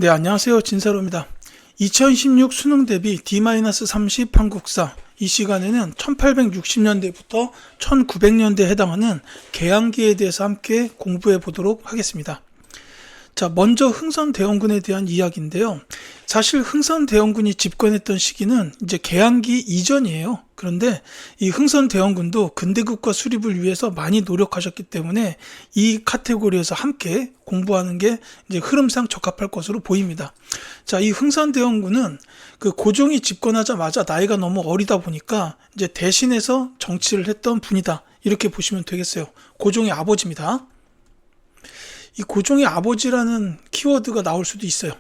네, 안녕하세요. 진사로입니다. 2016 수능 대비 D-30 한국사, 이 시간에는 1860년대부터 1900년대에 해당하는 개항기에 대해서 함께 공부해 보도록 하겠습니다. 자, 먼저 흥선대원군에 대한 이야기인데요. 사실 흥선대원군이 집권했던 시기는 이제 개항기 이전이에요. 그런데 이 흥선대원군도 근대국가 수립을 위해서 많이 노력하셨기 때문에 이 카테고리에서 함께 공부하는 게 이제 흐름상 적합할 것으로 보입니다. 자, 이 흥선대원군은 그 고종이 집권하자마자 나이가 너무 어리다 보니까 이제 대신해서 정치를 했던 분이다. 이렇게 보시면 되겠어요. 고종의 아버지입니다. 이 고종의 아버지라는 키워드가 나올 수도 있어요.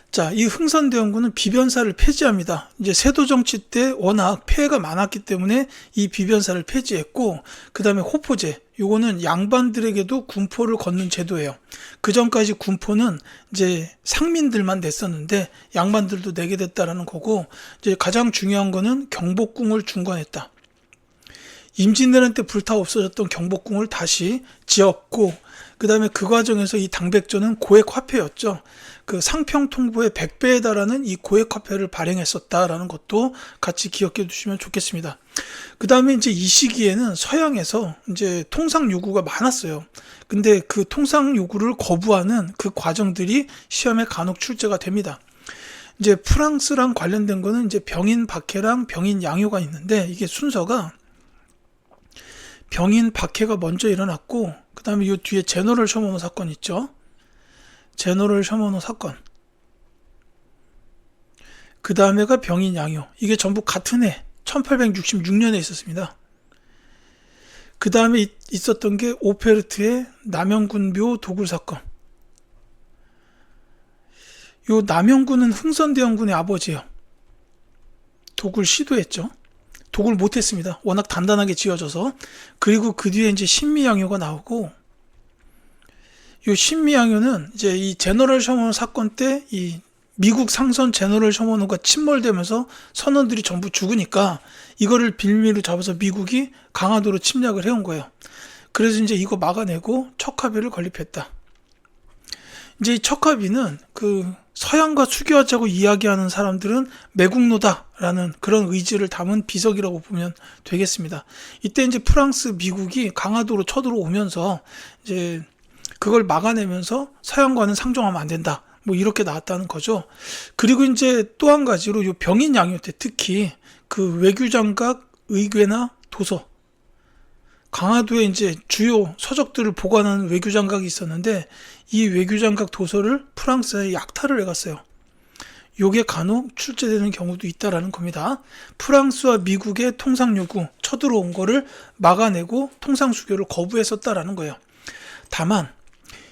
자, 이 흥선대원군은 비변사를 폐지합니다. 이제 세도 정치 때 워낙 폐해가 많았기 때문에 이 비변사를 폐지했고, 그 다음에 호포제, 요거는 양반들에게도 군포를 걷는 제도예요. 그 전까지 군포는 이제 상민들만 냈었는데 양반들도 내게 됐다라는 거고, 이제 가장 중요한 거는 경복궁을 중건했다. 임진왜란 때 불타 없어졌던 경복궁을 다시 지었고, 그 다음에 그 과정에서 이 당백조는 고액 화폐였죠. 그 상평통보의 100배에 달하는 이 고액 화폐를 발행했었다라는 것도 같이 기억해 두시면 좋겠습니다. 그 다음에 이제 이 시기에는 서양에서 이제 통상 요구가 많았어요. 근데 그 통상 요구를 거부하는 그 과정들이 시험에 간혹 출제가 됩니다. 이제 프랑스랑 관련된 거는 이제 병인 박해랑 병인 양요가 있는데, 이게 순서가 병인 박해가 먼저 일어났고, 그 다음에 이 뒤에 제너럴 셔머노 사건 있죠. 제너럴 셔머노 사건. 그 다음에가 병인 양요. 이게 전부 같은 해 1866년에 있었습니다. 그 다음에 있었던 게 오페르트의 남영군묘 도굴 사건. 요 남영군은 흥선대원군의 아버지예요. 도굴 시도했죠. 도굴 못했습니다. 워낙 단단하게 지어져서. 그리고 그 뒤에 이제 신미양요가 나오고, 이 신미양요는 이제 이 제너럴 셔머노 사건 때 이 미국 상선 제너럴 셔머노가 침몰되면서 선원들이 전부 죽으니까 이거를 빌미로 잡아서 미국이 강화도로 침략을 해온 거예요. 그래서 이제 이거 막아내고 척하비를 건립했다. 이제 이 척하비는 그 서양과 수교하자고 이야기하는 사람들은 매국노다라는 그런 의지를 담은 비석이라고 보면 되겠습니다. 이때 이제 프랑스, 미국이 강화도로 쳐들어오면서 이제 그걸 막아내면서 서양과는 상종하면 안 된다. 뭐 이렇게 나왔다는 거죠. 그리고 이제 또 한 가지로 요 병인 양요 때 특히 그 외교장각, 의궤나 도서, 강화도에 이제 주요 서적들을 보관하는 외교장각이 있었는데, 이 외교장각 도서를 프랑스에 약탈을 해갔어요. 요게 간혹 출제되는 경우도 있다라는 겁니다. 프랑스와 미국의 통상 요구, 쳐들어온 거를 막아내고 통상 수교를 거부했었다라는 거예요. 다만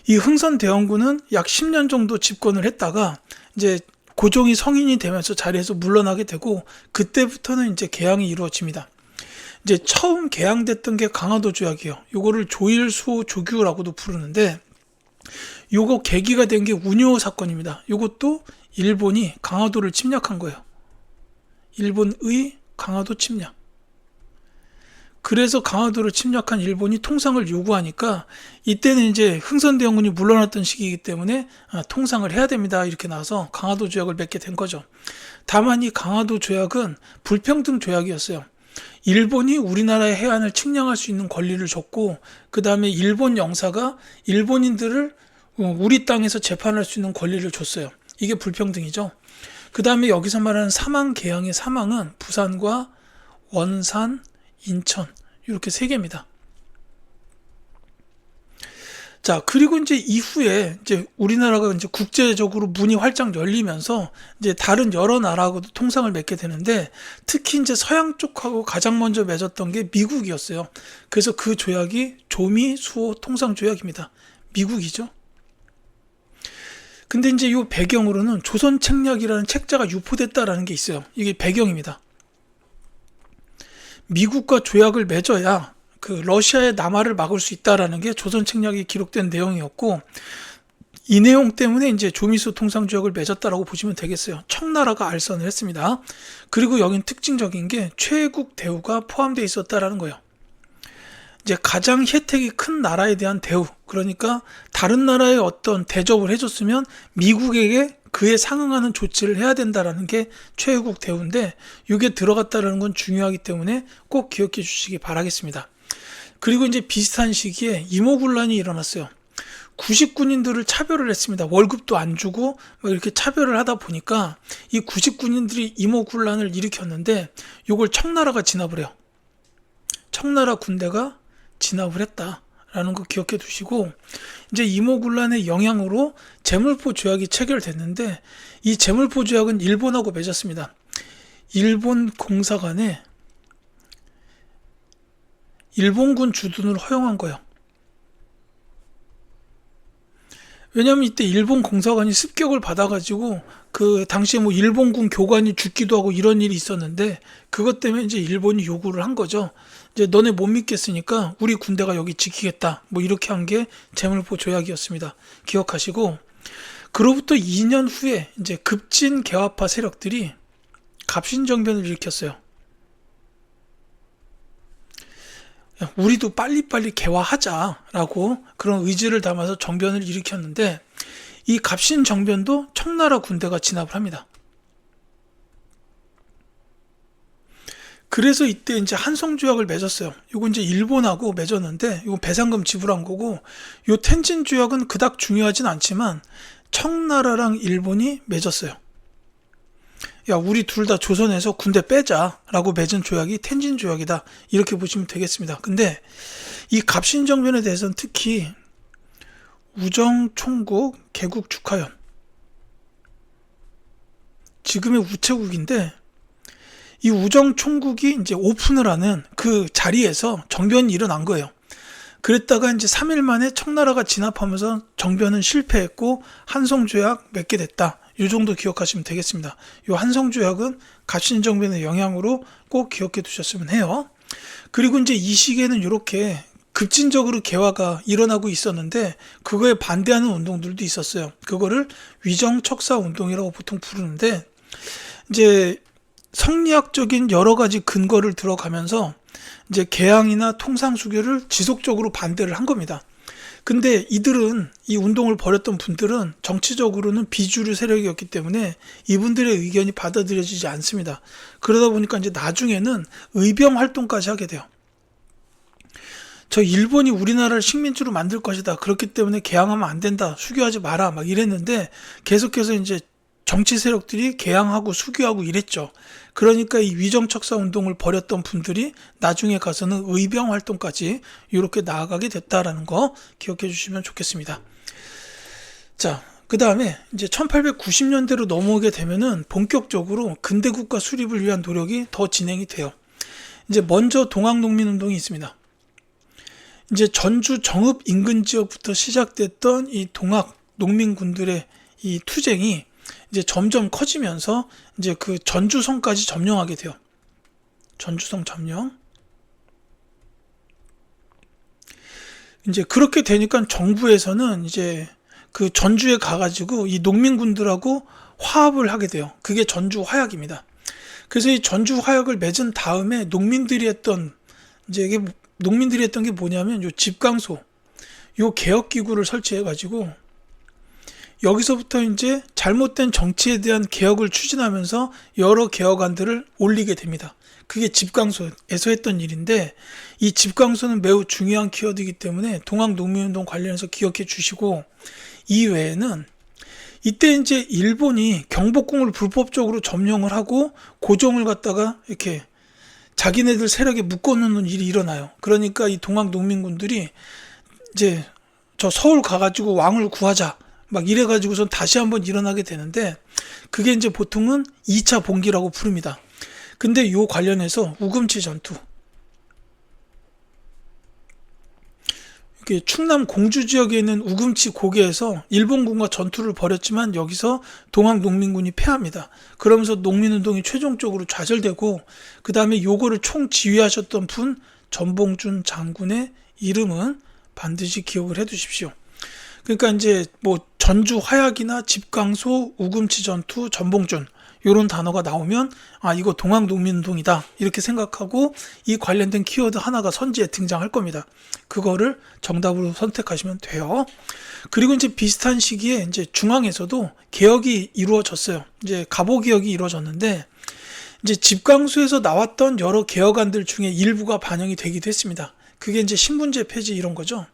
이 흥선대원군은 약 10년 정도 집권을 했다가 이제 고종이 성인이 되면서 자리에서 물러나게 되고, 그때부터는 이제 개항이 이루어집니다. 이제 처음 개항됐던 게 강화도 조약이에요. 요거를 조일수 조규라고도 부르는데, 요거 계기가 된 게 운요 사건입니다. 요것도 일본이 강화도를 침략한 거예요. 일본의 강화도 침략. 그래서 강화도를 침략한 일본이 통상을 요구하니까, 이때는 이제 흥선대원군이 물러났던 시기이기 때문에 통상을 해야 됩니다. 이렇게 나와서 강화도 조약을 맺게 된 거죠. 다만 이 강화도 조약은 불평등 조약이었어요. 일본이 우리나라의 해안을 측량할 수 있는 권리를 줬고, 그 다음에 일본 영사가 일본인들을 우리 땅에서 재판할 수 있는 권리를 줬어요. 이게 불평등이죠. 그 다음에 여기서 말하는 사망 개항의 사망은 부산과 원산, 인천, 이렇게 세 개입니다. 자, 그리고 이제 이후에 이제 우리나라가 이제 국제적으로 문이 활짝 열리면서 이제 다른 여러 나라하고도 통상을 맺게 되는데, 특히 이제 서양 쪽하고 가장 먼저 맺었던 게 미국이었어요. 그래서 그 조약이 조미 수호 통상 조약입니다. 미국이죠. 근데 이제 이 배경으로는 조선 책략이라는 책자가 유포됐다라는 게 있어요. 이게 배경입니다. 미국과 조약을 맺어야 그 러시아의 남하를 막을 수 있다라는 게 조선 책략에 기록된 내용이었고, 이 내용 때문에 이제 조미수 통상 조약을 맺었다라고 보시면 되겠어요. 청나라가 알선을 했습니다. 그리고 여긴 특징적인 게 최국 대우가 포함되어 있었다라는 거예요. 이제 가장 혜택이 큰 나라에 대한 대우, 그러니까 다른 나라에 어떤 대접을 해줬으면 미국에게 그에 상응하는 조치를 해야 된다라는 게 최애국 대우인데, 이게 들어갔다라는 건 중요하기 때문에 꼭 기억해 주시기 바라겠습니다. 그리고 이제 비슷한 시기에 임오군란이 일어났어요. 구식군인들을 차별을 했습니다. 월급도 안 주고 막 이렇게 차별을 하다 보니까 이 구식군인들이 임오군란을 일으켰는데, 이걸 청나라가 진압을 해요. 청나라 군대가 진압을 했다라는 거 기억해 두시고, 이제 임오군란의 영향으로 제물포 조약이 체결됐는데, 이 제물포 조약은 일본하고 맺었습니다. 일본 공사관에 일본군 주둔을 허용한 거예요. 왜냐면 이때 일본 공사관이 습격을 받아가지고 그 당시에 뭐 일본군 교관이 죽기도 하고 이런 일이 있었는데, 그것 때문에 이제 일본이 요구를 한 거죠. 이제 너네 못 믿겠으니까 우리 군대가 여기 지키겠다, 뭐 이렇게 한 게 제물포 조약이었습니다. 기억하시고, 그로부터 2년 후에 이제 급진 개화파 세력들이 갑신정변을 일으켰어요. 우리도 빨리빨리 개화하자라고 그런 의지를 담아서 정변을 일으켰는데, 이 갑신정변도 청나라 군대가 진압을 합니다. 그래서 이때 이제 한성조약을 맺었어요. 이거 이제 일본하고 맺었는데, 이거 배상금 지불한 거고, 요 텐진조약은 그닥 중요하진 않지만 청나라랑 일본이 맺었어요. 야, 우리 둘 다 조선에서 군대 빼자라고 맺은 조약이 텐진조약이다, 이렇게 보시면 되겠습니다. 근데 이 갑신정변에 대해서는 특히 우정총국 개국 축하연, 지금의 우체국인데, 이 우정총국이 이제 오픈을 하는 그 자리에서 정변이 일어난 거예요. 그랬다가 이제 3일 만에 청나라가 진압하면서 정변은 실패했고 한성조약 맺게 됐다. 이 정도 기억하시면 되겠습니다. 이 한성조약은 갑신정변의 영향으로 꼭 기억해 두셨으면 해요. 그리고 이제 이 시기에는 이렇게 급진적으로 개화가 일어나고 있었는데, 그거에 반대하는 운동들도 있었어요. 그거를 위정척사 운동이라고 보통 부르는데, 이제 성리학적인 여러 가지 근거를 들어가면서 이제 개항이나 통상수교를 지속적으로 반대를 한 겁니다. 근데 이들은, 이 운동을 벌였던 분들은 정치적으로는 비주류 세력이었기 때문에 이분들의 의견이 받아들여지지 않습니다. 그러다 보니까 이제 나중에는 의병 활동까지 하게 돼요. 저 일본이 우리나라를 식민지로 만들 것이다, 그렇기 때문에 개항하면 안 된다, 수교하지 마라, 막 이랬는데, 계속해서 이제 정치 세력들이 개항하고 수교하고 이랬죠. 그러니까 이 위정척사 운동을 벌였던 분들이 나중에 가서는 의병 활동까지 이렇게 나아가게 됐다라는 거 기억해 주시면 좋겠습니다. 자, 그 다음에 이제 1890년대로 넘어오게 되면은 본격적으로 근대국가 수립을 위한 노력이 더 진행이 돼요. 이제 먼저 동학농민운동이 있습니다. 이제 전주 정읍 인근 지역부터 시작됐던 이 동학 농민군들의 이 투쟁이 이제 점점 커지면서 이제 그 전주성까지 점령하게 돼요. 전주성 점령. 이제 그렇게 되니까 정부에서는 이제 그 전주에 가가지고 이 농민군들하고 화합을 하게 돼요. 그게 전주 화약입니다. 그래서 이 전주 화약을 맺은 다음에 농민들이 했던 게 뭐냐면, 요 집강소, 요 개혁기구를 설치해가지고 여기서부터 이제 잘못된 정치에 대한 개혁을 추진하면서 여러 개혁안들을 올리게 됩니다. 그게 집강소에서 했던 일인데, 이 집강소는 매우 중요한 키워드이기 때문에 동학농민운동 관련해서 기억해 주시고, 이 외에는 이때 이제 일본이 경복궁을 불법적으로 점령을 하고 고종을 갖다가 이렇게 자기네들 세력에 묶어놓는 일이 일어나요. 그러니까 이 동학농민군들이 이제 저 서울 가가지고 왕을 구하자, 막 이래가지고선 다시 한번 일어나게 되는데, 그게 이제 보통은 2차 봉기라고 부릅니다. 근데 요 관련해서 우금치 전투, 충남 공주 지역에 있는 우금치 고개에서 일본군과 전투를 벌였지만 여기서 동학농민군이 패합니다. 그러면서 농민운동이 최종적으로 좌절되고, 그 다음에 요거를 총지휘하셨던 분 전봉준 장군의 이름은 반드시 기억을 해 두십시오. 그러니까 이제 뭐 전주 화약이나 집강소, 우금치 전투, 전봉준 요런 단어가 나오면 이거 동학농민운동이다 이렇게 생각하고 이 관련된 키워드 하나가 선지에 등장할 겁니다. 그거를 정답으로 선택하시면 돼요. 그리고 이제 비슷한 시기에 이제 중앙에서도 개혁이 이루어졌어요. 이제 갑오 개혁이 이루어졌는데 이제 집강수에서 나왔던 여러 개혁안들 중에 일부가 반영이 되기도 했습니다. 그게 이제 신분제 폐지 이런 거죠.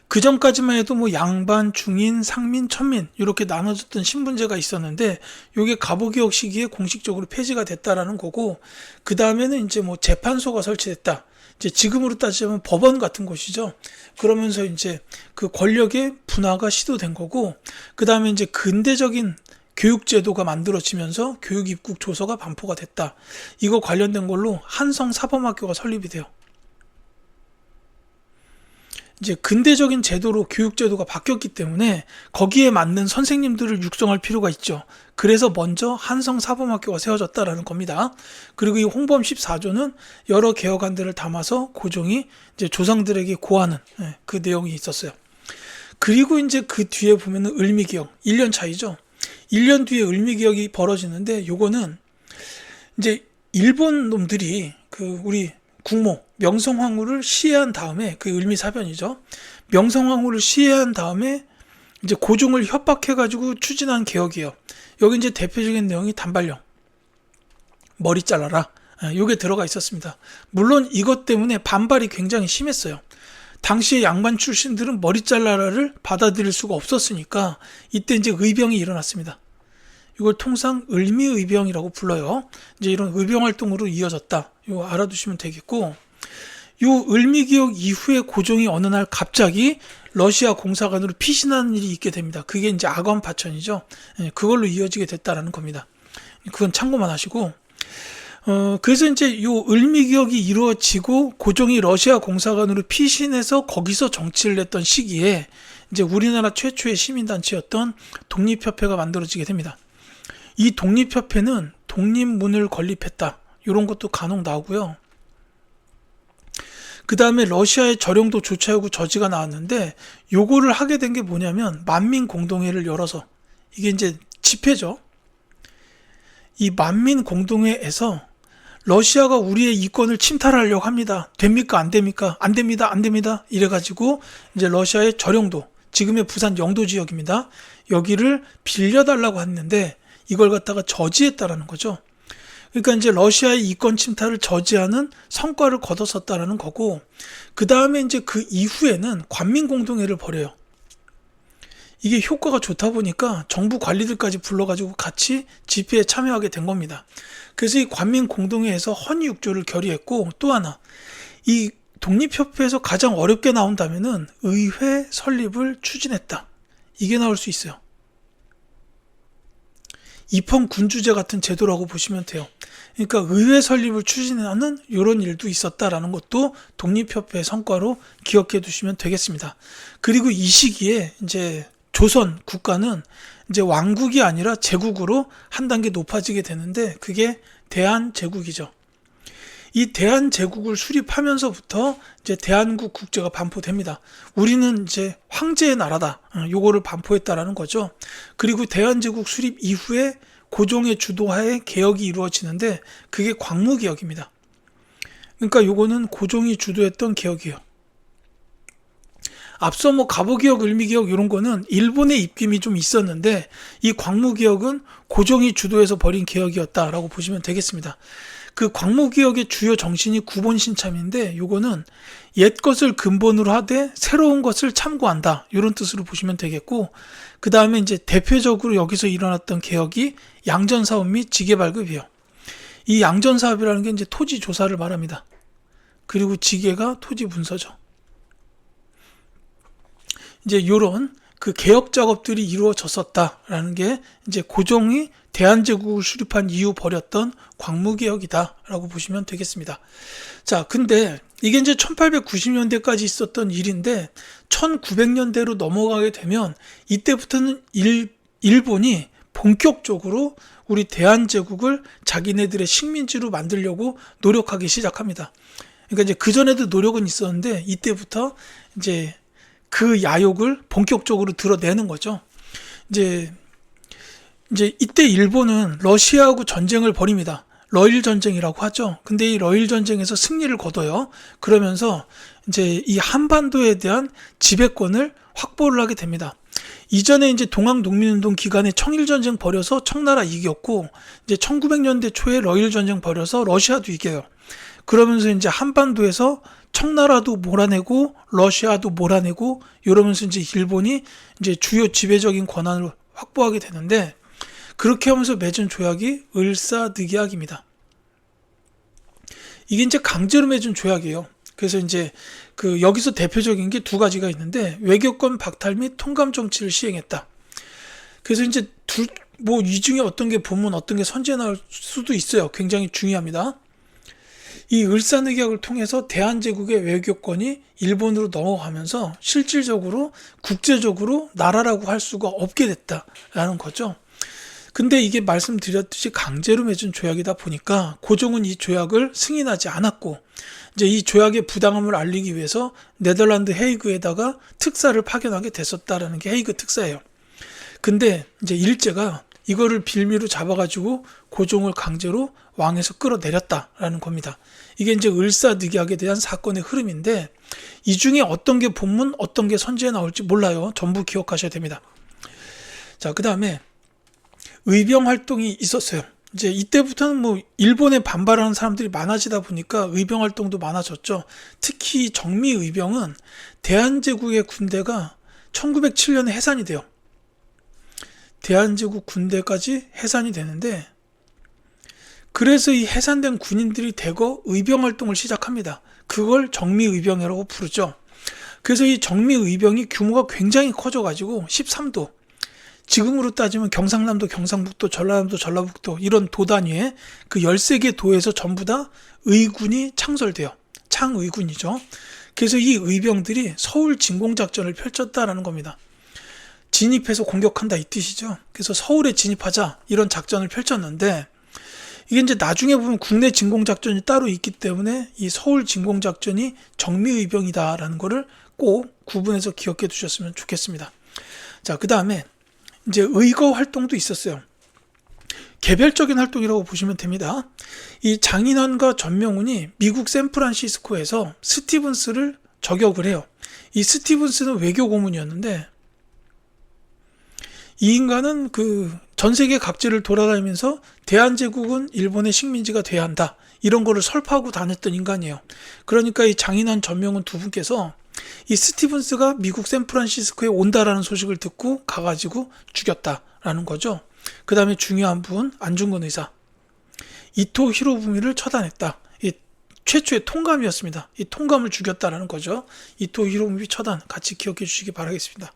그 전까지만 해도 뭐 양반, 중인, 상민, 천민 이렇게 나눠졌던 신분제가 있었는데 이게 갑오개혁 시기에 공식적으로 폐지가 됐다라는 거고, 그 다음에는 이제 뭐 재판소가 설치됐다. 이제 지금으로 따지면 법원 같은 곳이죠. 그러면서 이제 그 권력의 분화가 시도된 거고, 그 다음에 이제 근대적인 교육제도가 만들어지면서 교육입국 조서가 반포가 됐다. 이거 관련된 걸로 한성사범학교가 설립이 돼요. 이제 근대적인 제도로 교육제도가 바뀌었기 때문에 거기에 맞는 선생님들을 육성할 필요가 있죠. 그래서 먼저 한성사범학교가 세워졌다라는 겁니다. 그리고 이 홍범 14조는 여러 개혁안들을 담아서 고종이 이제 조상들에게 고하는 그 내용이 있었어요. 그리고 이제 그 뒤에 보면은 을미개혁 1년 차이죠. 1년 뒤에 을미개혁이 벌어지는데 요거는 이제 일본 놈들이 그 우리 국모 명성황후를 시해한 다음에, 그 을미사변이죠. 명성황후를 시해한 다음에 이제 고종을 협박해가지고 추진한 개혁이에요. 여기 이제 대표적인 내용이 단발령, 머리 잘라라. 요게 들어가 있었습니다. 물론 이것 때문에 반발이 굉장히 심했어요. 당시에 양반 출신들은 머리 잘라라를 받아들일 수가 없었으니까 이때 이제 의병이 일어났습니다. 이걸 통상 을미의병이라고 불러요. 이제 이런 의병 활동으로 이어졌다. 이거 알아두시면 되겠고, 요 을미개혁 이후에 고종이 어느 날 갑자기 러시아 공사관으로 피신하는 일이 있게 됩니다. 그게 이제 악원파천이죠. 그걸로 이어지게 됐다라는 겁니다. 그건 참고만 하시고, 그래서 이제 요 을미개혁이 이루어지고 고종이 러시아 공사관으로 피신해서 거기서 정치를 했던 시기에 이제 우리나라 최초의 시민단체였던 독립협회가 만들어지게 됩니다. 이 독립협회는 독립문을 건립했다. 이런 것도 간혹 나오고요. 그 다음에 러시아의 저령도 조차 요구 저지가 나왔는데 요거를 하게 된 게 뭐냐면 만민공동회를 열어서, 이게 이제 집회죠. 이 만민공동회에서 러시아가 우리의 이권을 침탈하려고 합니다. 됩니까? 안 됩니까? 안 됩니다. 안 됩니다. 이래가지고 이제 러시아의 저령도, 지금의 부산 영도 지역입니다. 여기를 빌려달라고 했는데 이걸 갖다가 저지했다라는 거죠. 그러니까 이제 러시아의 이권 침탈을 저지하는 성과를 거뒀었다라는 거고, 그 다음에 이제 그 이후에는 관민공동회를 벌여요. 이게 효과가 좋다 보니까 정부 관리들까지 불러가지고 같이 집회에 참여하게 된 겁니다. 그래서 이 관민공동회에서 헌의육조를 결의했고, 또 하나, 이 독립협회에서 가장 어렵게 나온다면은 의회 설립을 추진했다. 이게 나올 수 있어요. 입헌군주제 같은 제도라고 보시면 돼요. 그러니까 의회 설립을 추진하는 이런 일도 있었다라는 것도 독립협회의 성과로 기억해 두시면 되겠습니다. 그리고 이 시기에 이제 조선 국가는 이제 왕국이 아니라 제국으로 한 단계 높아지게 되는데 그게 대한제국이죠. 이 대한제국을 수립하면서부터 이제 대한국 국제가 반포됩니다. 우리는 이제 황제의 나라다. 요거를 반포했다라는 거죠. 그리고 대한제국 수립 이후에 고종의 주도하에 개혁이 이루어지는데 그게 광무개혁입니다. 그러니까 요거는 고종이 주도했던 개혁이에요. 앞서 뭐 갑오개혁, 을미개혁 이런 거는 일본의 입김이 좀 있었는데 이 광무개혁은 고종이 주도해서 벌인 개혁이었다라고 보시면 되겠습니다. 그 광무개혁의 주요 정신이 구본신참인데 요거는 옛 것을 근본으로 하되 새로운 것을 참고한다, 이런 뜻으로 보시면 되겠고, 그 다음에 이제 대표적으로 여기서 일어났던 개혁이 양전사업 및 지계발급이에요. 이 양전사업이라는 게 이제 토지 조사를 말합니다. 그리고 지계가 토지 문서죠. 이제 요런 그 개혁 작업들이 이루어졌었다라는 게 이제 고종이 대한제국을 수립한 이후 벌였던 광무개혁이다라고 보시면 되겠습니다. 자, 근데 이게 이제 1890년대까지 있었던 일인데 1900년대로 넘어가게 되면 이때부터는 일본이 본격적으로 우리 대한제국을 자기네들의 식민지로 만들려고 노력하기 시작합니다. 그러니까 이제 그전에도 노력은 있었는데 이때부터 이제 그 야욕을 본격적으로 드러내는 거죠. 이제 이때 일본은 러시아하고 전쟁을 벌입니다. 러일 전쟁이라고 하죠. 근데 이 러일 전쟁에서 승리를 거둬요. 그러면서 이제 이 한반도에 대한 지배권을 확보를 하게 됩니다. 이전에 이제 동학농민운동 기간에 청일전쟁 벌여서 청나라 이겼고, 이제 1900년대 초에 러일 전쟁 벌여서 러시아도 이겨요. 그러면서 이제 한반도에서 청나라도 몰아내고 러시아도 몰아내고 이러면서 이제 일본이 이제 주요 지배적인 권한을 확보하게 되는데, 그렇게 하면서 맺은 조약이 을사늑약입니다. 이게 이제 강제로 맺은 조약이에요. 그래서 이제 여기서 대표적인 게 두 가지가 있는데, 외교권 박탈 및 통감 정치를 시행했다. 그래서 이제 이 중에 어떤 게 본문, 어떤 게 선지에 나올 수도 있어요. 굉장히 중요합니다. 이 을사늑약을 통해서 대한제국의 외교권이 일본으로 넘어가면서 실질적으로 국제적으로 나라라고 할 수가 없게 됐다라는 거죠. 근데 이게 말씀드렸듯이 강제로 맺은 조약이다 보니까 고종은 이 조약을 승인하지 않았고, 이제 이 조약의 부당함을 알리기 위해서 네덜란드 헤이그에다가 특사를 파견하게 됐었다라는 게 헤이그 특사예요. 근데 이제 일제가 이거를 빌미로 잡아가지고 고종을 강제로 왕에서 끌어내렸다라는 겁니다. 이게 이제 을사늑약에 대한 사건의 흐름인데, 이 중에 어떤 게 본문, 어떤 게 선지에 나올지 몰라요. 전부 기억하셔야 됩니다. 자, 그 다음에 의병 활동이 있었어요. 이제 이때부터는 뭐 일본에 반발하는 사람들이 많아지다 보니까 의병 활동도 많아졌죠. 특히 정미 의병은 대한제국의 군대가 1907년에 해산이 돼요. 대한제국 군대까지 해산이 되는데, 그래서 이 해산된 군인들이 대거 의병 활동을 시작합니다. 그걸 정미의병이라고 부르죠. 그래서 이 정미의병이 규모가 굉장히 커져가지고 13도, 지금으로 따지면 경상남도, 경상북도, 전라남도, 전라북도 이런 도 단위의 그 13개 도에서 전부 다 의군이 창설돼요. 창의군이죠. 그래서 이 의병들이 서울 진공작전을 펼쳤다라는 겁니다. 진입해서 공격한다 이 뜻이죠. 그래서 서울에 진입하자 이런 작전을 펼쳤는데, 이게 이제 나중에 보면 국내 진공작전이 따로 있기 때문에 이 서울 진공작전이 정미의병이다라는 거를 꼭 구분해서 기억해 두셨으면 좋겠습니다. 자, 그 다음에 이제 의거 활동도 있었어요. 개별적인 활동이라고 보시면 됩니다. 이 장인환과 전명훈이 미국 샌프란시스코에서 스티븐스를 저격을 해요. 이 스티븐스는 외교 고문이었는데, 이 인간은 전 세계 각지를 돌아다니면서 대한제국은 일본의 식민지가 돼야 한다, 이런 거를 설파하고 다녔던 인간이에요. 그러니까 이 장인환, 전명훈 두 분께서 이 스티븐스가 미국 샌프란시스코에 온다라는 소식을 듣고 가가지고 죽였다라는 거죠. 그 다음에 중요한 분, 안중근 의사, 이토 히로부미를 처단했다. 이 최초의 통감이었습니다. 이 통감을 죽였다라는 거죠. 이토 히로부미 처단 같이 기억해 주시기 바라겠습니다.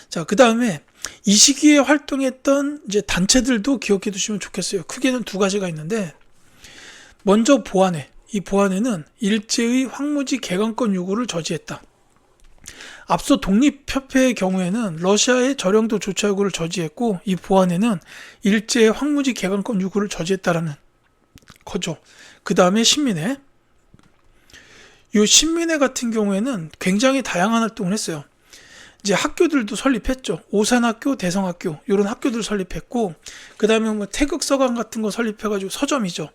자, 그 다음에 이 시기에 활동했던 이제 단체들도 기억해 두시면 좋겠어요. 크게는 두 가지가 있는데, 먼저 보안회. 이 보안회는 일제의 황무지 개강권 요구를 저지했다. 앞서 독립협회의 경우에는 러시아의 저령도 조차 요구를 저지했고, 이 보안회는 일제의 황무지 개강권 요구를 저지했다라는 거죠. 그 다음에 신민회. 이 신민회 같은 경우에는 굉장히 다양한 활동을 했어요. 이제 학교들도 설립했죠. 오산학교, 대성학교 이런 학교들 설립했고, 그 다음에 뭐 태극서관 같은 거 설립해가지고 서점이죠.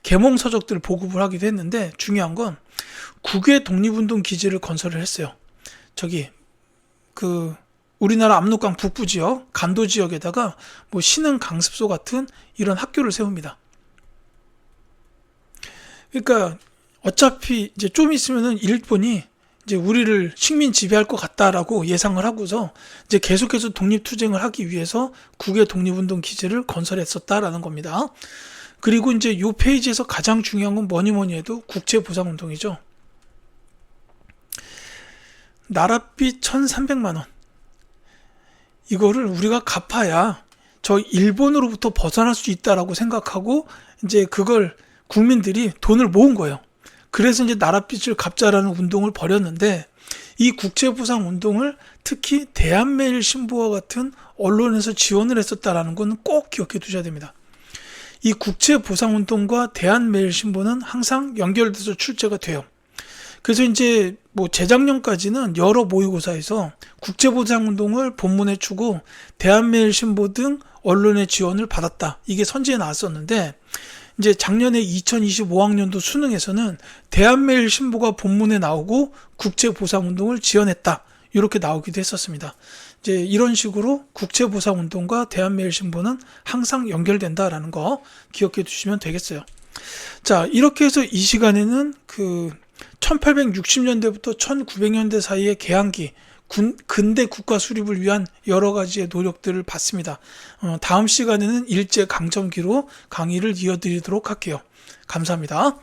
계몽 서적들을 보급을 하기도 했는데, 중요한 건 국외 독립운동 기지를 건설을 했어요. 저기 우리나라 압록강 북부 지역, 간도 지역에다가 뭐 신흥 강습소 같은 이런 학교를 세웁니다. 그러니까 어차피 이제 좀 있으면은 일본이 이제 우리를 식민 지배할 것 같다라고 예상을 하고서 이제 계속해서 독립투쟁을 하기 위해서 국외 독립운동 기지를 건설했었다라는 겁니다. 그리고 이제 요 페이지에서 가장 중요한 건 뭐니 해도 국제보상운동이죠. 나랏빚 1,300만 원. 이거를 우리가 갚아야 저 일본으로부터 벗어날 수 있다라고 생각하고 이제 그걸 국민들이 돈을 모은 거예요. 그래서 이제 나랏빚을 갚자라는 운동을 벌였는데, 이 국제보상 운동을 특히 대한매일신보와 같은 언론에서 지원을 했었다라는 건 꼭 기억해 두셔야 됩니다. 이 국제보상 운동과 대한매일신보는 항상 연결돼서 출제가 돼요. 그래서 이제 뭐 재작년까지는 여러 모의고사에서 국제보상운동을 본문에 주고 대한매일신보 등 언론의 지원을 받았다. 이게 선지에 나왔었는데 이제 작년에 2025학년도 수능에서는 대한매일신보가 본문에 나오고 국제보상운동을 지원했다. 이렇게 나오기도 했었습니다. 이제 이런 식으로 국제보상운동과 대한매일신보는 항상 연결된다라는 거 기억해 두시면 되겠어요. 자, 이렇게 해서 이 시간에는 1860년대부터 1900년대 사이의 개항기 근대 국가 수립을 위한 여러 가지의 노력들을 봤습니다. 다음 시간에는 일제강점기로 강의를 이어드리도록 할게요. 감사합니다.